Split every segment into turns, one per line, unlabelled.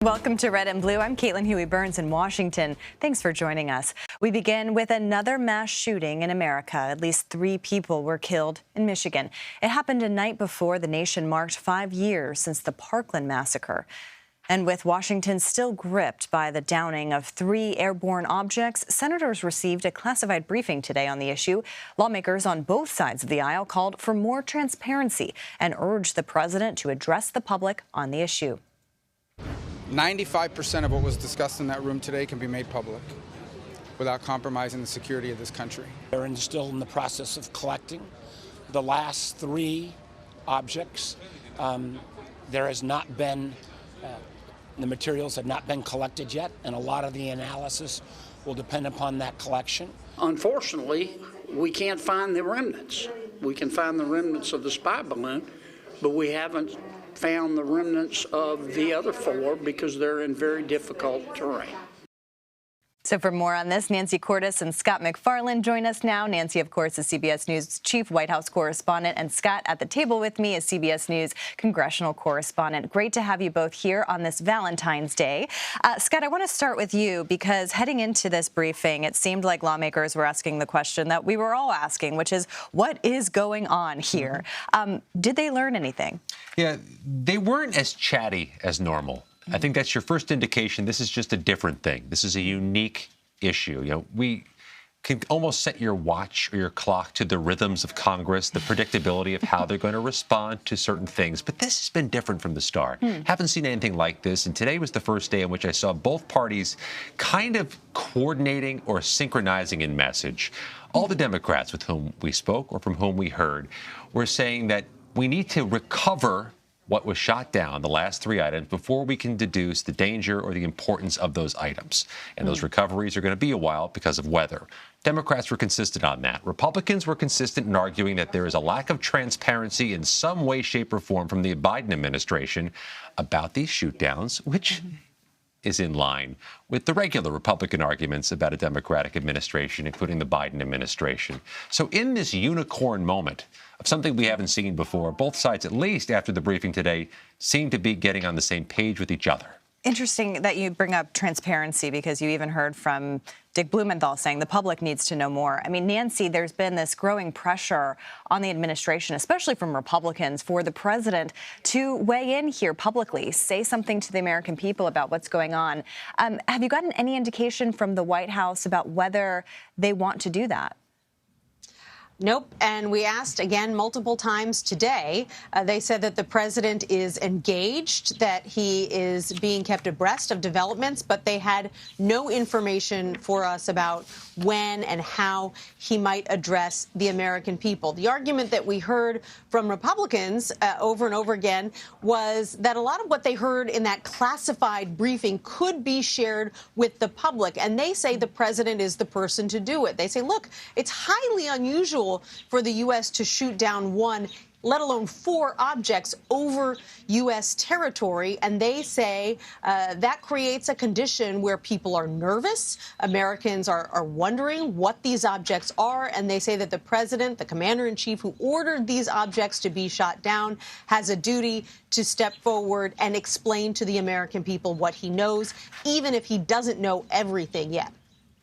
Welcome to Red and Blue. I'm Caitlin Huey-Burns in Washington. Thanks for joining us. We begin with another mass shooting in America. At least 3 people were killed in Michigan. It happened a night before the nation marked 5 years since the Parkland massacre. And with Washington still gripped by the downing of 3 airborne objects, senators received a classified briefing today on the issue. Lawmakers on both sides of the aisle called for more transparency and urged the president to address the public on the issue.
95% of what was discussed in that room today can be made public without compromising the security of this country.
They're still in the process of collecting the last 3 objects. There has not been, the materials have not been collected yet, and a lot of the analysis will depend upon that collection.
Unfortunately, we can't find the remnants. We can find the remnants of the spy balloon, but we haven't found the remnants of the other 4 because they're in very difficult terrain.
So for more on this, Nancy Cordes and Scott MacFarlane join us now. Nancy, of course, is CBS News chief White House correspondent, and Scott at the table with me is CBS News congressional correspondent. Great to have you both here on this Valentine's Day. Scott, I want to start with you because heading into this briefing, it seemed like lawmakers were asking the question that we were all asking, which is, what is going on here? Did they learn anything?
Yeah, they weren't as chatty as normal. I think that's your first indication this is just a different thing. This is a unique issue. You know, we can almost set your watch or your clock to the rhythms of Congress, the predictability of how they're going to respond to certain things. But this has been different from the start. Haven't seen anything like this. And today was the first day in which I saw both parties kind of coordinating or synchronizing in message. All the Democrats with whom we spoke or from whom we heard were saying that we need to recover what was shot down, the last 3 items, before we can deduce the danger or the importance of those items. And those recoveries are going to be a while because of weather. Democrats were consistent on that. Republicans were consistent in arguing that there is a lack of transparency in some way, shape, or form from the Biden administration about these shootdowns, which is in line with the regular Republican arguments about a Democratic administration, including the Biden administration. So in this unicorn moment of something we haven't seen before, both sides, at least after the briefing today, seem to be getting on the same page with each other.
Interesting that you bring up transparency, because you even heard from Dick Blumenthal saying the public needs to know more. I mean, Nancy, there's been this growing pressure on the administration, especially from Republicans, for the president to weigh in here publicly, say something to the American people about what's going on. Have you gotten any indication from the White House about whether they want to do that?
Nope. And we asked again multiple times today. They said that the president is engaged, that he is being kept abreast of developments, but they had no information for us about when and how he might address the American people. The argument that we heard from Republicans over and over again was that a lot of what they heard in that classified briefing could be shared with the public. And they say the president is the person to do it. They say, look, it's highly unusual for the U.S. to shoot down 1, let alone 4 objects over U.S. territory. And they say that creates a condition where people are nervous. Americans are wondering what these objects are. And they say that the president, the commander-in-chief who ordered these objects to be shot down, has a duty to step forward and explain to the American people what he knows, even if he doesn't know everything yet.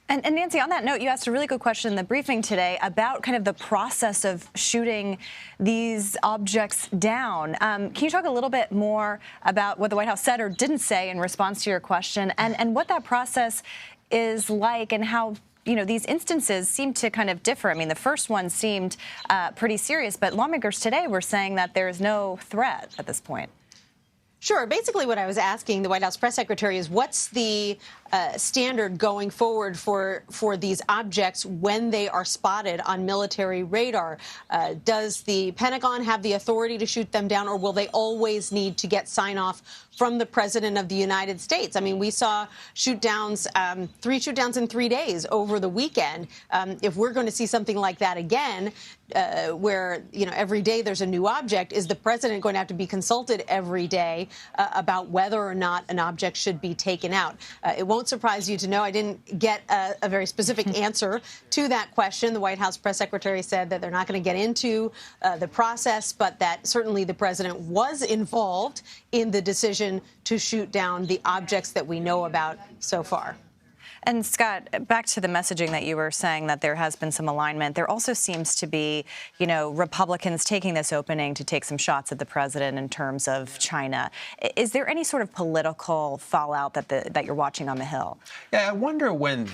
And Nancy, on that note, you asked a really good question in the briefing today about kind of the process of shooting these objects down. Can you talk a little bit more about what the White House said or didn't say in response to your question, and what that process is like, and how, you know, these instances seem to kind of differ? I mean, the first one seemed pretty serious, but lawmakers today were saying that there is no threat at this point.
Sure. Basically, what I was asking the White House press secretary is what's the standard going forward for these objects when they are spotted on military radar? Does the Pentagon have the authority to shoot them down, or will they always need to get sign-off from the President of the United States? I mean, we saw shoot-downs, 3 shoot-downs in 3 days over the weekend. If we're going to see something like that again, where, you know, every day there's a new object, is the president going to have to be consulted every day about whether or not an object should be taken out? It won't won't surprise you to know I didn't get a very specific answer to that question. The White House press secretary said that they're not going to get into the process, but that certainly the president was involved in the decision to shoot down the objects that we know about so far.
And Scott, back to the messaging that you were saying that there has been some alignment. There also seems to be, Republicans taking this opening to take some shots at the president in terms of China. Is there any sort of political fallout that you're watching on the Hill?
Yeah, I wonder when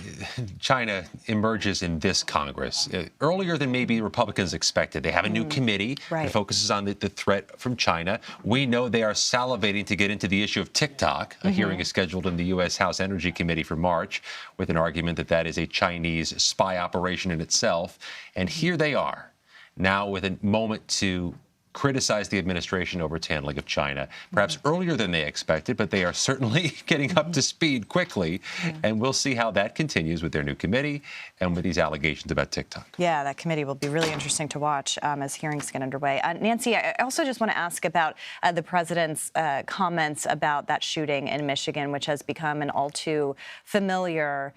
China emerges in this Congress. Earlier than maybe Republicans expected. They have a new committee that focuses on the threat from China. We know they are salivating to get into the issue of TikTok. A hearing is scheduled in the U.S. House Energy Committee for March, with an argument that that is a Chinese spy operation in itself. And here they are, now with a moment to criticize the administration over its handling of China, perhaps earlier than they expected, but they are certainly getting up to speed quickly. And we'll see how that continues with their new committee and with these allegations about TikTok.
Yeah, that committee will be really interesting to watch as hearings get underway. Nancy, I also just want to ask about the president's comments about that shooting in Michigan, which has become an all too familiar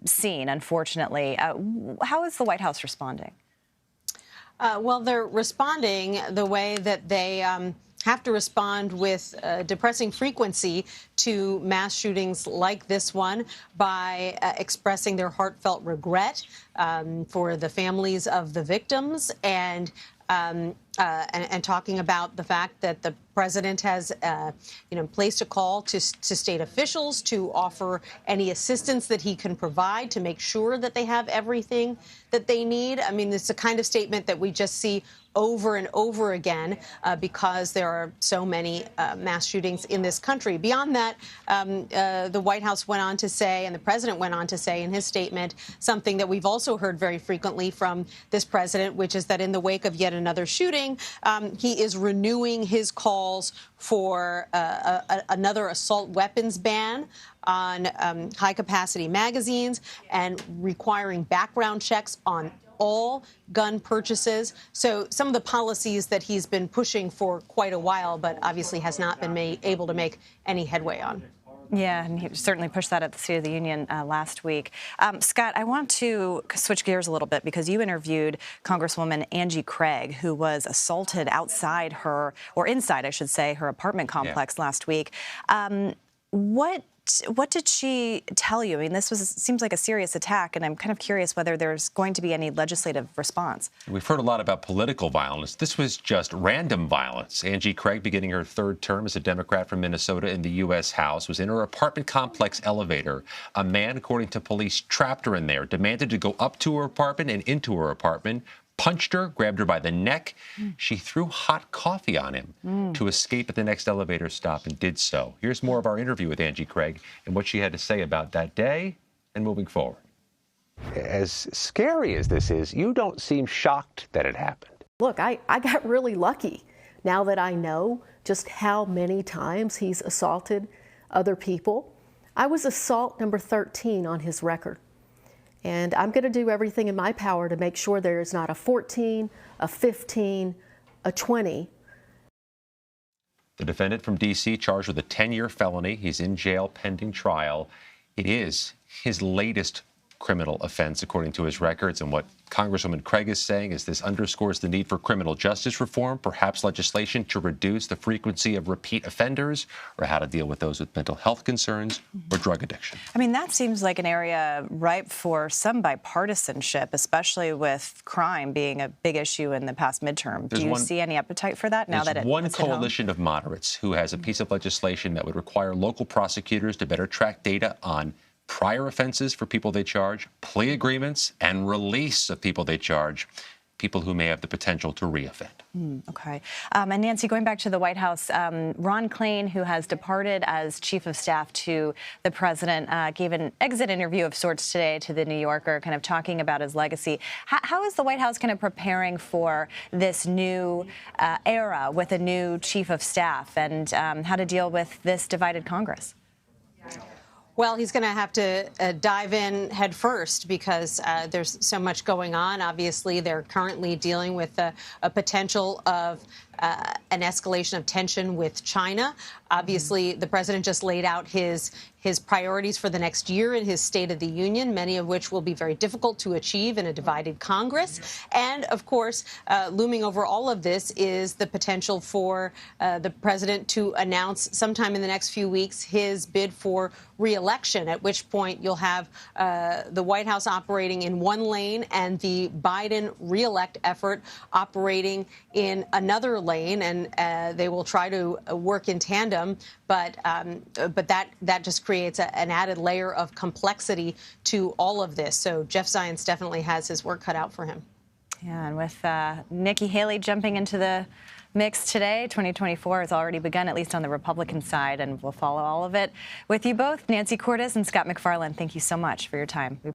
scene, unfortunately. How is the White House responding?
Well, they're responding the way that they have to respond with depressing frequency to mass shootings like this one by expressing their heartfelt regret for the families of the victims and talking about the fact that the president has, placed a call to state officials to offer any assistance that he can provide to make sure that they have everything that they need. I mean, it's the kind of statement that we just see over and over again because there are so many mass shootings in this country. Beyond that, the White House went on to say, and the president went on to say in his statement, something that we've also heard very frequently from this president, which is that in the wake of yet another shooting, he is renewing his calls for another assault weapons ban on high-capacity magazines and requiring background checks on all gun purchases. So some of the policies that he's been pushing for quite a while, but obviously has not been able to make any headway on.
Yeah, and he certainly pushed that at the State of the Union last week. Scott, I want to switch gears a little bit because you interviewed Congresswoman Angie Craig, who was assaulted outside her, or inside, I should say, her apartment complex last week. What did she tell you? I mean, seems like a serious attack, and I'm kind of curious whether there's going to be any legislative response.
We've heard a lot about political violence. This was just random violence. Angie Craig, beginning her third term as a Democrat from Minnesota in the U.S. House, was in her apartment complex elevator. A man, according to police, trapped her in there, demanded to go up to her apartment and into her apartment, punched her, grabbed her by the neck. She threw hot coffee on him to escape at the next elevator stop and did so. Here's more of our interview with Angie Craig and what she had to say about that day and moving forward.
As scary as this is, you don't seem shocked that it happened.
Look, I got really lucky now that I know just how many times he's assaulted other people. I was assault number 13 on his record. And I'm going to do everything in my power to make sure there is not a 14, a 15, a 20.
The defendant from D.C. charged with a 10-year felony. He's in jail pending trial. It is his latest criminal offense, according to his records. And what Congresswoman Craig is saying is this underscores the need for criminal justice reform, perhaps legislation to reduce the frequency of repeat offenders, or how to deal with those with mental health concerns or drug addiction.
I mean, that seems like an area ripe for some bipartisanship, especially with crime being a big issue in the past midterm. Do you see any appetite for that now that it's
one coalition of moderates who has a piece of legislation that would require local prosecutors to better track data on prior offenses for people they charge, plea agreements, and release of people they charge, people who may have the potential to reoffend.
Okay. And Nancy, going back to the White House, Ron Klain, who has departed as chief of staff to the president, gave an exit interview of sorts today to the New Yorker, kind of talking about his legacy. How is the White House kind of preparing for this new era with a new chief of staff and how to deal with this divided Congress?
Well, he's going to have to dive in head first because there's so much going on. Obviously, they're currently dealing with a potential of an escalation of tension with China. Obviously, the president just laid out his priorities for the next year in his State of the Union, many of which will be very difficult to achieve in a divided Congress. And, of course, looming over all of this is the potential for the president to announce sometime in the next few weeks his bid for re-election, at which point you'll have the White House operating in one lane and the Biden re-elect effort operating in another lane, and they will try to work in tandem, but that just creates an added layer of complexity to all of this. So Jeff Zients definitely has his work cut out for him.
Yeah, and with Nikki Haley jumping into the mix today, 2024 has already begun, at least on the Republican side, and we'll follow all of it with you both. Nancy Cordes and Scott MacFarlane, thank you so much for your time.